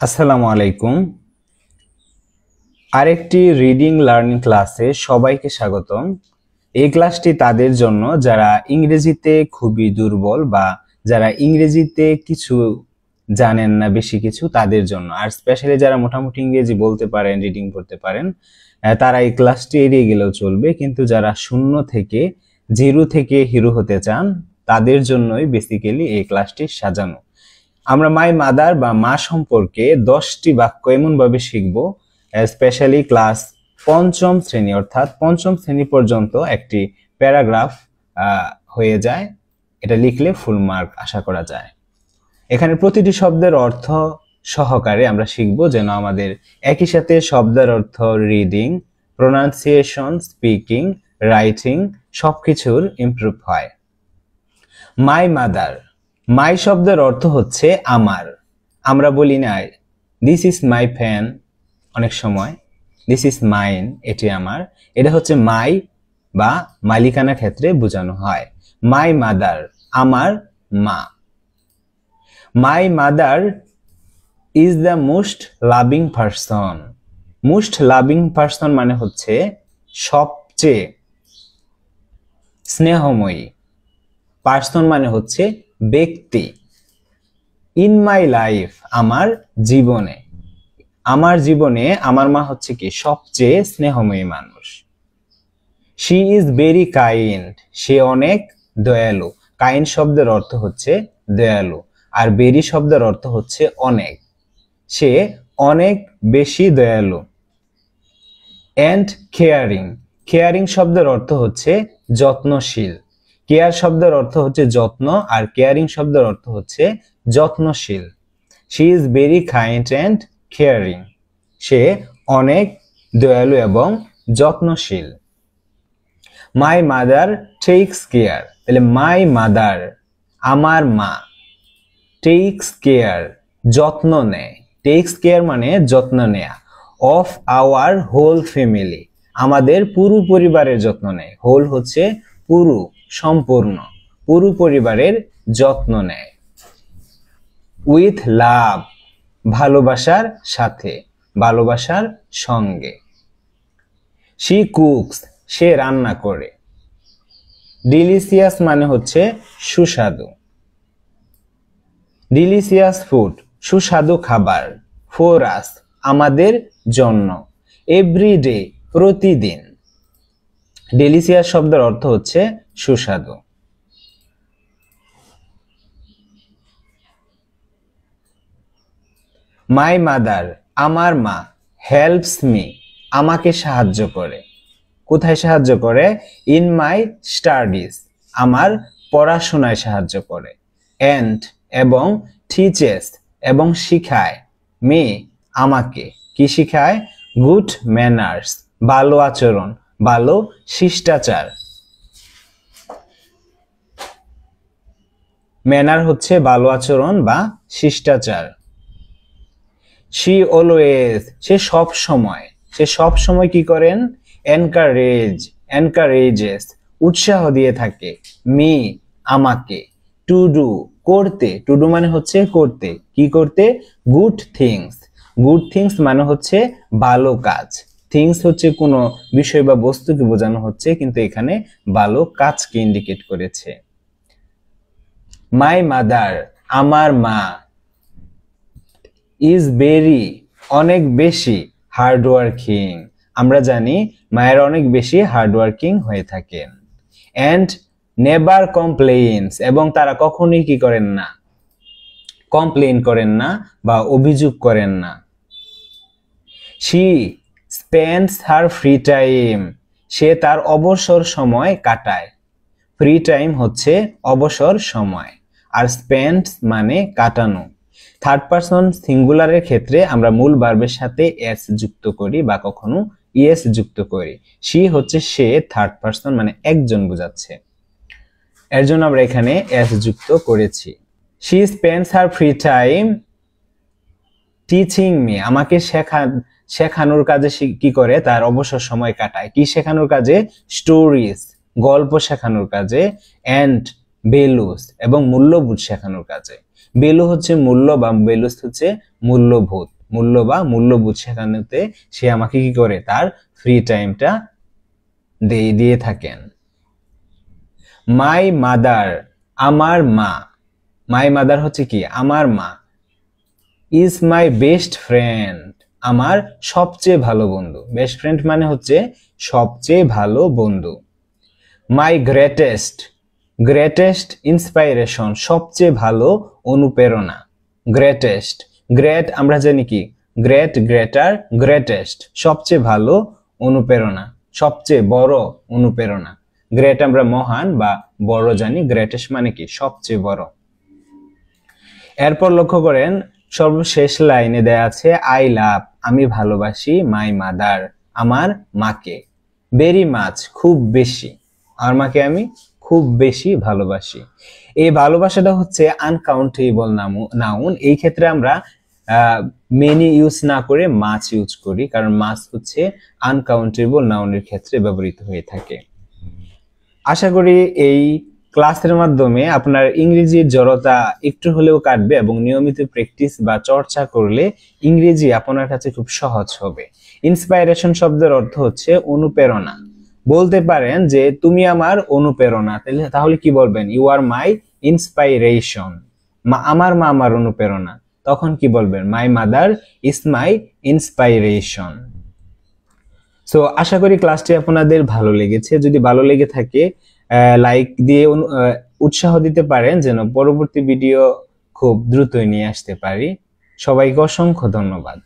আসসালামু আলাইকুম। আরেকটি রিডিং লার্নিং ক্লাসে সবাইকে স্বাগতম। এই ক্লাসটি তাদের জন্য যারা ইংরেজিতে খুবই দুর্বল বা যারা ইংরেজিতে কিছু জানেন না, বেশি কিছু তাদের জন্য। আর স্পেশালি যারা মোটামুটি ইংরেজি বলতে পারেন, রিডিং করতে পারেন, তারা এই ক্লাসটি এড়িয়ে গেলেও চলবে। কিন্তু যারা শূন্য থেকে জিরো থেকে হিরো হতে চান তাদের জন্যই বেসিক্যালি এই ক্লাসটি সাজানো। আমরা মাই মাদার বা মা সম্পর্কে 10টি বাক্য এমনভাবে শিখব, স্পেশালি ক্লাস পঞ্চম শ্রেণী অর্থাৎ পঞ্চম শ্রেণী পর্যন্ত একটি প্যারাগ্রাফ হয়ে যায়। এটা লিখলে ফুল মার্ক আশা করা যায়। এখানে প্রতিটি শব্দের অর্থ সহকারে আমরা শিখব, যেন আমাদের একই সাথে শব্দের অর্থ, রিডিং, প্রোনাউন্সিয়েশন, স্পিকিং, রাইটিং সবকিছুর ইমপ্রুভ হয়। মাই মাদার, মাই শব্দের অর্থ হচ্ছে আমার। আমরা বলি না দিস ইজ মাই ফ্যান, অনেক সময় দিস ইজ মাইন, এটি আমার। এটা হচ্ছে মাই বা মালিকানা ক্ষেত্রে বোঝানো হয়। মাই মাদার, আমার মা। মাই mother is the most loving person. Most loving person মানে হচ্ছে সবচেয়ে স্নেহময়ী। পারসন মানে হচ্ছে ব্যক্তি। ইন মাই লাইফ, আমার জীবনে। আমার জীবনে আমার মা হচ্ছে কি সবচেয়ে স্নেহময়ী মানুষ। শি ইজ ভেরি কাইন্ড, সে অনেক দয়ালু। কাইন্ড শব্দের অর্থ হচ্ছে দয়ালু, আর ভেরি শব্দের অর্থ হচ্ছে অনেক। সে অনেক বেশি দয়ালু। অ্যান্ড কেয়ারিং, কেয়ারিং শব্দের অর্থ হচ্ছে যত্নশীল। কেয়ার শব্দের অর্থ হচ্ছে যত্ন, আর কেয়ারিং শব্দের অর্থ হচ্ছে যত্নশীল। She is very kind and caring, সে অনেক দয়ালু এবং যত্নশীল। মাই মাদার টেকস কেয়ার, তাহলে মাই মাদার আমার মা, টেকস কেয়ার যত্ন নেয়। টেকস কেয়ার মানে যত্ন নেয়া। অফ আওয়ার হোল ফ্যামিলি, আমাদের পুরো পরিবারের যত্ন নেয়। হোল হচ্ছে পুরো, সম্পূর্ণ, পুরো পরিবারের যত্ন নেয়। উইথ লাভ, ভালোবাসার সাথে, ভালোবাসার সঙ্গে। শি কুকস, সে রান্না করে। ডিলিশিয়াস মানে হচ্ছে সুস্বাদু। ডিলিশিয়াস ফুড, সুস্বাদু খাবার। ফর আস, আমাদের জন্য। এভরিডে, প্রতিদিন। ডেলিশিয়াস শব্দের অর্থ হচ্ছে সুস্বাদু। মাই মাদার, আমার মা। হেল্পস মি, আমাকে সাহায্য করে। কোথায় সাহায্য করে? ইন মাই স্টাডিজ, আমার পড়াশোনায় সাহায্য করে। অ্যান্ড, এবং টিচেস, এবং শিখায়। মি, আমাকে। কি শিখায়? গুড ম্যানার্স, ভালো আচরণ, ভালো শিষ্টাচার। ম্যানার হচ্ছে ভালো আচরণ বা শিষ্টাচার। শি অলওয়েজ, সে সব সময়। সে সব সময় কি করেন? এনকারেজেস, উৎসাহ দিয়ে থাকে। মি, আমাকে। টু ডু, করতে। টু ডু মানে হচ্ছে করতে। কি করতে? Good things. গুড থিংস মানে হচ্ছে ভালো কাজ। থিংস হচ্ছে কোনো বিষয় বা বস্তুকে বোঝানো হচ্ছে, কিন্তু এখানে ভালো কাজকে ইন্ডিকেট করেছে। মাই মাদার, আমার মা। ইজ ভেরি, অনেক বেশি। হার্ডওয়ার্কিং, আমরা জানি মায়ের অনেক বেশি হার্ডওয়ার্কিং হয়ে থাকেন। অ্যান্ড নেভার কমপ্লেইনস, এবং তারা কখনোই কি করেন না? কমপ্লেইন করেন না বা অভিযোগ করেন না। She spends her free time, সে তার অবসর সময় কাটায়। ফ্রি টাইম হচ্ছে অবসর সময়, আর স্পেন্ডস মানে কাটানো। থার্ড পারসন সিঙ্গুলারের ক্ষেত্রে আমরা মূল ভার্বের সাথে এস যুক্ত করি বা কখনো ইএস যুক্ত করি। শি হচ্ছে সে, থার্ড পারসন মানে একজন বোঝাচ্ছে, এর জন্য আমরা এখানে এস যুক্ত করেছি। She spends her free time teaching me, আমাকে শেখানোর কাজে কি করে? তার অবসর সময় কাটায়। কি শেখানোর কাজে? স্টোরিজ, গল্প শেখানোর কাজে। অ্যান্ড ভ্যালুস, এবং মূল্যবোধ শেখানোর কাজে। ভ্যালু হচ্ছে মূল্য বা ভ্যালুস হচ্ছে মূল্যবোধ। মূল্য বা মূল্যবোধ শেখানোতে সে আমাকে কি করে, তার ফ্রি টাইমটা দিয়ে থাকেন। মাই মাদার, আমার মা। মাই মাদার হচ্ছে কি, আমার মা। ইজ মাই বেস্ট ফ্রেন্ড, আমার সবচেয়ে ভালো বন্ধু। বেস্ট ফ্রেন্ড মানে হচ্ছে সবচেয়ে ভালো বন্ধু। মাই গ্রেটেস্ট, গ্রেটেস্ট ইন্সপাইরেশন, সবচেয়ে ভালো অনুপ্রেরণা। গ্রেটেস্ট, গ্রেট আমরা জানি কি, গ্রেট, গ্রেটার, গ্রেটেস্ট সবচেয়ে ভালো অনুপ্রেরণা, সবচেয়ে বড় অনুপ্রেরণা। গ্রেট আমরা মহান বা বড় জানি, গ্রেটেস্ট মানে কি সবচেয়ে বড়। এরপর লক্ষ্য করেন সর্বশেষ লাইনে দেয়া আছে আই লাভ, আমি ভালোবাসি, মাই মাদার, আমার মাকে, ভেরি মাচ, খুব বেশি, আমার মাকে আমি খুব বেশি ভালোবাসি। এই ভালোবাসাটা হচ্ছে আনকাউন্টেবল নাউন। এই ক্ষেত্রে আমরা মেনি ইউজ না করে মাছ ইউজ করি, কারণ মাছ হচ্ছে আনকাউন্টেবল নাউনের ক্ষেত্রে ব্যবহৃত হয়ে থাকে। আশা করি এই ক্লাসের মাধ্যমে আপনার ইংরেজির জড়তা একটু হলেও কাটবে এবং নিয়মিত প্র্যাকটিস বা চর্চা করলে ইংরেজি আপনার কাছে খুব সহজ হবে। ইন্সপাইরেশন শব্দের অর্থ হচ্ছে অনুপ্রেরণা। বলতে পারেন যে তুমি আমার অনুপ্রেরণা, তাহলে কি বলবেন, ইউ আর মাই ইন্সপাইরেশন। আমার মা আমার অনুপ্রেরণা, তখন কি বলবেন, my mother is my inspiration. So আশা করি ক্লাসটি আপনাদের ভালো লেগেছে। যদি ভালো লেগে থাকে লাইক দিয়ে উৎসাহ দিতে পারেন, যেন পরবর্তী ভিডিও খুব দ্রুতই নিয়ে আসতে পারি। সবাইকে অসংখ্য ধন্যবাদ।